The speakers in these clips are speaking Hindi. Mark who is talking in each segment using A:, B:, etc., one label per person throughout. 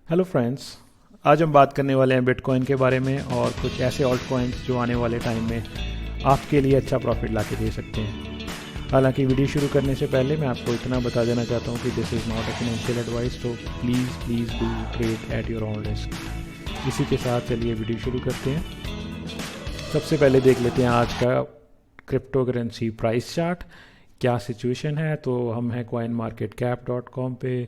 A: Hello friends. आज हम बात करने वाले हैं बिटकॉइन के बारे में और कुछ ऐसे ऑल्ट कॉइन्स जो आने वाले टाइम में आपके लिए अच्छा प्रॉफिट ला के दे सकते हैं। हालांकि वीडियो शुरू करने से पहले मैं आपको इतना बता देना चाहता हूँ कि this is not a financial advice, तो please do trade at your own risk. इसी के साथ चलिए वीडियो शुरू करते हैं। सबसे पहले देख लेते हैं आज का क्रिप्टो करेंसी प्राइस चार्ट क्या सिचुएशन है। तो हम हैं coinmarketcap.com पे।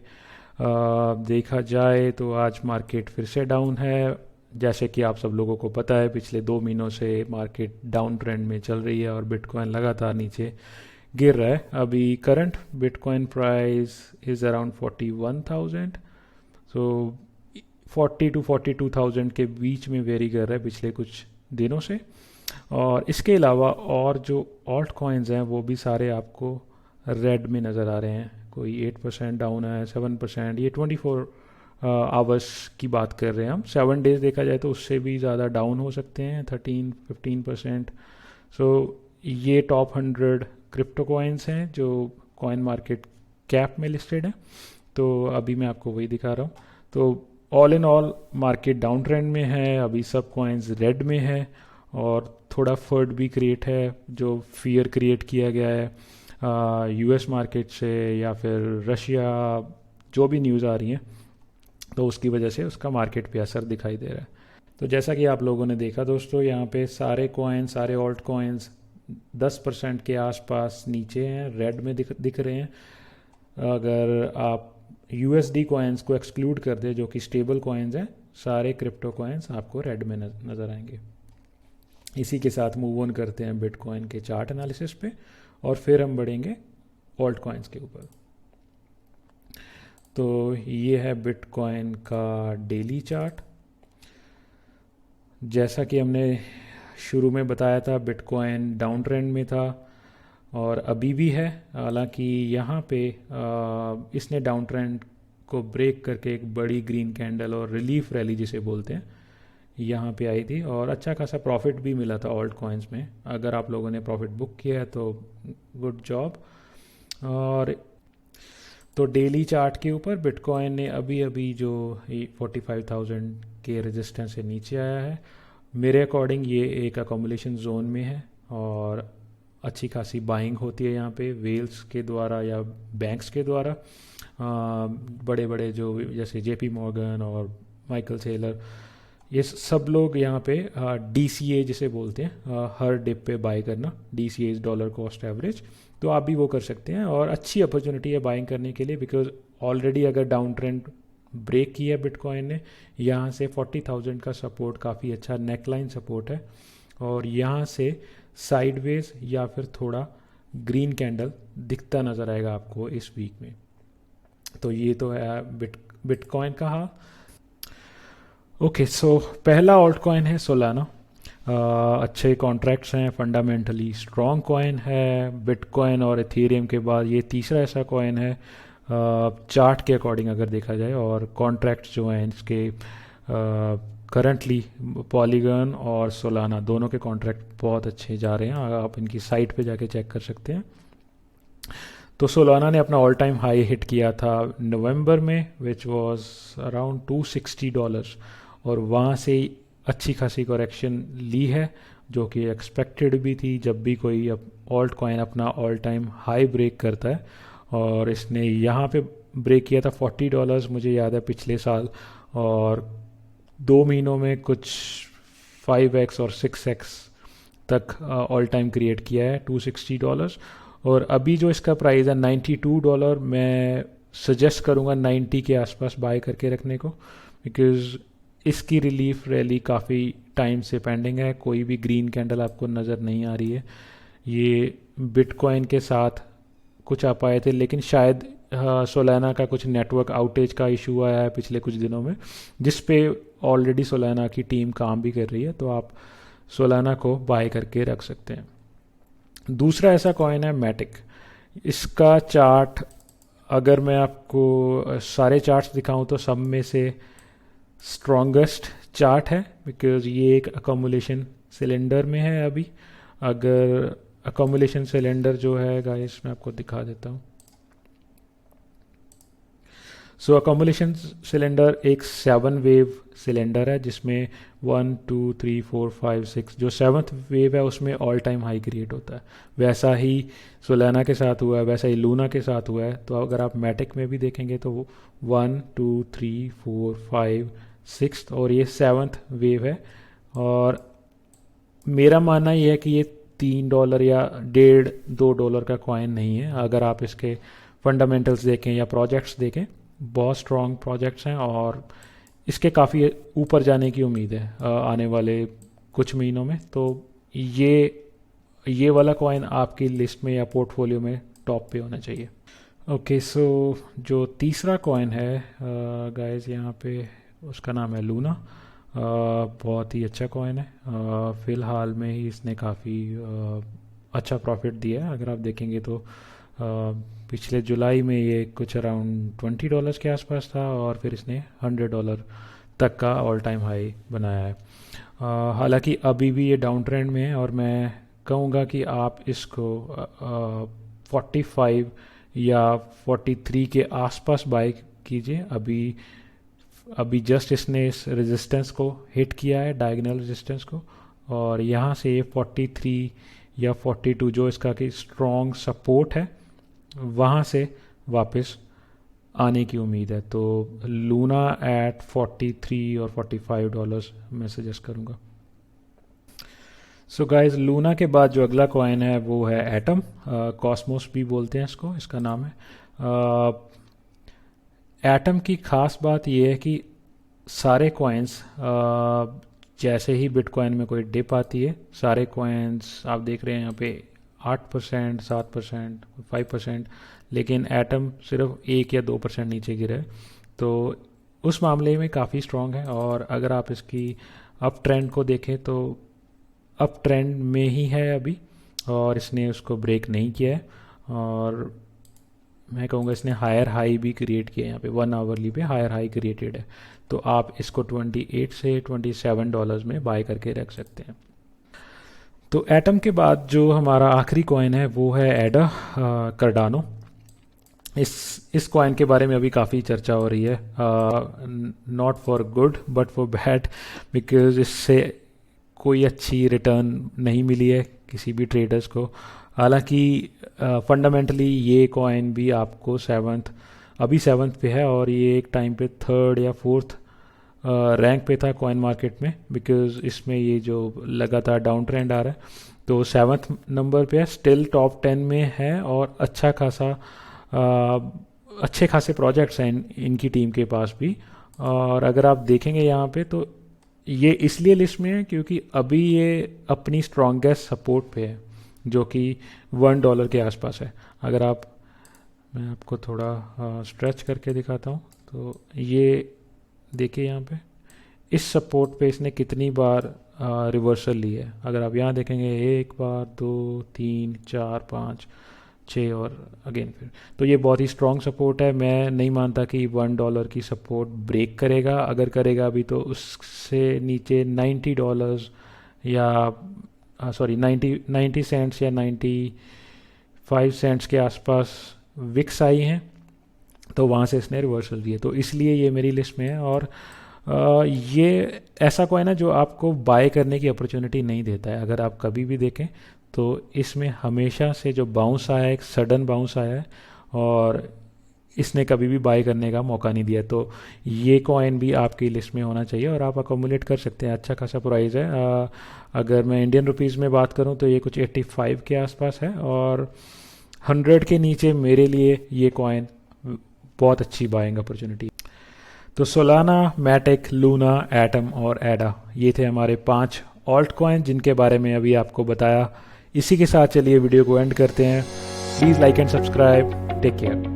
A: देखा जाए तो आज मार्केट फिर से डाउन है। जैसे कि आप सब लोगों को पता है, पिछले 2 महीनों से मार्केट डाउन ट्रेंड में चल रही है और बिटकॉइन लगातार नीचे गिर रहा है। अभी current bitcoin price is around 41,000। So 40 to 42,000 के बीच में वेरी कर रहा है पिछले कुछ दिनों से। और इसके अलावा और जो ऑल्ट कॉइन्स हैं वो भी सारे आपको रेड में नज़र आ रहे हैं। कोई 8% डाउन है, 7%। ये 24 आवर्स की बात कर रहे हैं हम। 7 डेज देखा जाए तो उससे भी ज़्यादा डाउन हो सकते हैं, 13-15%। सो ये टॉप 100 क्रिप्टो कॉइन्स हैं जो कॉइन मार्केट कैप में लिस्टेड हैं। तो अभी मैं आपको वही दिखा रहा हूँ। तो all in all market down trend में है, अभी सब कॉइन्स रेड में है। और थोड़ा फर्ड भी क्रिएट है, जो फियर क्रिएट किया गया है यूएस मार्केट से या फिर रशिया, जो भी न्यूज़ आ रही हैं, तो उसकी वजह से उसका मार्केट पे असर दिखाई दे रहा है। तो जैसा कि आप लोगों ने देखा दोस्तों, यहाँ पे सारे कॉइन्स, सारे ऑल्ट कॉइन्स 10% के आसपास नीचे हैं, रेड में दिख रहे हैं। अगर आप यूएसडी कॉइन्स को एक्सक्लूड कर दे, जो कि स्टेबल कॉइन्स हैं, सारे क्रिप्टो कॉइन्स आपको रेड में नज़र आएंगे। इसी के साथ मूव ऑन करते हैं बिटकॉइन के चार्ट एनालिसिस पे और फिर हम बढ़ेंगे ऑल्ट कॉइन्स के ऊपर। तो ये है बिटकॉइन का डेली चार्ट। जैसा कि हमने शुरू में बताया था, बिटकॉइन डाउन ट्रेंड में था और अभी भी है। हालांकि यहाँ पे इसने डाउन ट्रेंड को ब्रेक करके एक बड़ी ग्रीन कैंडल और रिलीफ रैली जिसे बोलते हैं, यहाँ पे आई थी और अच्छा खासा प्रॉफिट भी मिला था ऑल्ट कॉइन्स में। अगर आप लोगों ने प्रॉफिट बुक किया है तो गुड जॉब। और तो डेली चार्ट के ऊपर बिटकॉइन ने अभी अभी जो 45,000 के रेजिस्टेंस से नीचे आया है, मेरे अकॉर्डिंग ये एक अकोमोलेशन जोन में है और अच्छी खासी बाइंग होती है यहाँ पे वेल्स के द्वारा या बैंक्स के द्वारा। बड़े बड़े जो जैसे जेपी मॉर्गन और माइकल सेलर, ये सब लोग यहाँ पे DCA जिसे बोलते हैं, हर डिप पे बाय करना, DCA is dollar cost average. तो आप भी वो कर सकते हैं और अच्छी अपॉर्चुनिटी है बाइंग करने के लिए, बिकॉज ऑलरेडी अगर डाउन ट्रेंड ब्रेक किया बिटकॉइन ने, यहाँ से 40,000 का सपोर्ट काफ़ी अच्छा नेकलाइन सपोर्ट है और यहाँ से साइडवेज या फिर थोड़ा ग्रीन कैंडल दिखता नज़र आएगा आपको इस वीक में। तो ये तो है बिटकॉइन का हाल। ओके, सो पहला ऑल्ट कॉइन है सोलाना। अच्छे कॉन्ट्रैक्ट्स हैं, फंडामेंटली स्ट्रॉन्ग कॉइन है। बिटकॉइन और एथेरियम के बाद ये तीसरा ऐसा कॉइन है चार्ट के अकॉर्डिंग अगर देखा जाए। और कॉन्ट्रैक्ट्स जो हैं इसके करंटली पॉलीगन और सोलाना दोनों के कॉन्ट्रैक्ट बहुत अच्छे जा रहे हैं। आप इनकी साइट पे जाके चेक कर सकते हैं। तो सोलाना ने अपना ऑल टाइम हाई हिट किया था नवंबर में, विच वाज अराउंड $260 और वहाँ से अच्छी खासी करेक्शन ली है, जो कि एक्सपेक्टेड भी थी। जब भी कोई ऑल्ट कॉइन अपना ऑल टाइम हाई ब्रेक करता है, और इसने यहाँ पे ब्रेक किया था $40 मुझे याद है पिछले साल, और 2 महीनों में कुछ 5x और 6x तक ऑल टाइम क्रिएट किया है $260। और अभी जो इसका प्राइस है $92, मैं सजेस्ट करूँगा 90 के आसपास बाय करके रखने को, बिकॉज़ इसकी रिलीफ रैली काफ़ी टाइम से पेंडिंग है। कोई भी ग्रीन कैंडल आपको नज़र नहीं आ रही है। ये बिटकॉइन के साथ कुछ आ पाए थे, लेकिन शायद सोलाना का कुछ नेटवर्क आउटेज का इशू आया है पिछले कुछ दिनों में, जिस पे ऑलरेडी सोलाना की टीम काम भी कर रही है। तो आप सोलाना को बाय करके रख सकते हैं। दूसरा ऐसा कॉइन है मैटिक। इसका चार्ट अगर मैं आपको सारे चार्ट्स दिखाऊं तो सब में से स्ट्रॉन्गेस्ट चार्ट है, बिकॉज ये एक अकोमोलेशन सिलेंडर में है अभी। अगर अकोमोलेशन सिलेंडर जो है गाइस, मैं आपको दिखा देता हूँ। सो अकोमोलेशन सिलेंडर एक 7 वेव सिलेंडर है जिसमें 1 2 3 4 5 6 जो 7th वेव है उसमें ऑल टाइम हाई क्रिएट होता है। वैसा ही सोलाना के साथ हुआ है, वैसा ही लूना के साथ हुआ है। तो अगर आप मैटिक में भी देखेंगे तो 1 2 3 4 5 6 और ये 7th वेव है। और मेरा मानना ये है कि ये $3 या $1.5-2 का कॉइन नहीं है। अगर आप इसके फंडामेंटल्स देखें या प्रोजेक्ट्स देखें, बहुत स्ट्रॉन्ग प्रोजेक्ट्स हैं और इसके काफ़ी ऊपर जाने की उम्मीद है आने वाले कुछ महीनों में। तो ये वाला कॉइन आपकी लिस्ट में या पोर्टफोलियो में टॉप पे होना चाहिए। ओके, सो जो तीसरा कॉइन है गाइस यहाँ पे, उसका नाम है लूना। बहुत ही अच्छा कॉइन है। फ़िलहाल में ही इसने काफ़ी अच्छा प्रॉफिट दिया है। अगर आप देखेंगे तो पिछले जुलाई में ये कुछ अराउंड $20 के आसपास था और फिर इसने $100 तक का ऑल टाइम हाई बनाया है। हालांकि अभी भी ये डाउन ट्रेंड में है और मैं कहूँगा कि आप इसको 45 या 43 के आसपास बाय कीजिए। अभी जस्ट इसने इस रेजिस्टेंस को हिट किया है, डायगोनल रेजिस्टेंस को, और यहाँ से ये 43 या 42 जो इसका कि स्ट्रॉन्ग सपोर्ट है वहाँ से वापस आने की उम्मीद है। तो लूना एट 43 और $45 मैं सजेस्ट करूँगा। सो गाइस, लूना के बाद जो अगला कॉइन है वो है एटम। कॉस्मोस भी बोलते हैं इसको, इसका नाम है। एटम की ख़ास बात यह है कि सारे कॉइन्स जैसे ही बिटकॉइन में कोई डिप आती है, सारे कॉइन्स आप देख रहे हैं यहाँ पे 8%, 7%, 5%, लेकिन एटम सिर्फ 1 या 2% नीचे गिरा है। तो उस मामले में काफ़ी स्ट्रॉन्ग है। और अगर आप इसकी अप ट्रेंड को देखें तो अप ट्रेंड में ही है अभी और इसने उसको ब्रेक नहीं किया है। और मैं कहूँगा इसने हायर हाई भी क्रिएट किया है, यहाँ पे 1 आवरली पे हायर हाई क्रिएटेड है। तो आप इसको 28 से $27 में बाय करके रख सकते हैं। तो एटम के बाद जो हमारा आखिरी कॉइन है वो है एडा, कार्डानो। इस कॉइन के बारे में अभी काफ़ी चर्चा हो रही है, not for good but for bad, because इससे कोई अच्छी रिटर्न नहीं मिली है किसी भी ट्रेडर्स को। हालांकि फंडामेंटली ये कॉइन भी आपको अभी 7th पे है और ये एक टाइम पे 3rd या 4th रैंक पे था कॉइन मार्केट में, बिकॉज इसमें ये जो लगातार डाउन ट्रेंड आ रहा है। तो 7th नंबर पे है, स्टिल टॉप 10 में है और अच्छे खासे प्रोजेक्ट्स हैं इनकी टीम के पास भी। और अगर आप देखेंगे यहाँ पे तो ये इसलिए लिस्ट में है क्योंकि अभी ये अपनी स्ट्रॉन्गेस्ट सपोर्ट पे है जो कि $1 के आसपास है। मैं आपको थोड़ा स्ट्रेच करके दिखाता हूँ तो ये देखिए यहाँ पे इस सपोर्ट पे इसने कितनी बार रिवर्सल ली है। अगर आप यहाँ देखेंगे 1 बार 2 3 4 5 6 और अगेन फिर, तो ये बहुत ही स्ट्रॉन्ग सपोर्ट है। मैं नहीं मानता कि $1 की सपोर्ट ब्रेक करेगा। अगर करेगा भी तो उससे नीचे $90 या 90 सेंट्स या 95 सेंट्स के आसपास विक्स आई हैं, तो वहाँ से इसने रिवर्सल दिए। तो इसलिए ये मेरी लिस्ट में है। और ये ऐसा कॉइन है जो आपको बाय करने की अपॉर्चुनिटी नहीं देता है। अगर आप कभी भी देखें तो इसमें हमेशा से जो बाउंस आया है, एक सडन बाउंस आया है और इसने कभी भी बाय करने का मौका नहीं दिया। तो ये कॉइन भी आपकी लिस्ट में होना चाहिए और आप अकोमुलेट कर सकते हैं। अच्छा खासा प्राइस है। अगर मैं इंडियन रुपीज़ में बात करूं तो ये कुछ 85 के आसपास है और 100 के नीचे मेरे लिए ये कॉइन बहुत अच्छी बाइंग अपॉर्चुनिटी। तो सोलाना, मैटिक, लूना, एटम और एडा, ये थे हमारे 5 ऑल्ट कॉइन जिनके बारे में अभी आपको बताया। इसी के साथ चलिए वीडियो को एंड करते हैं। Please like and subscribe. Take care.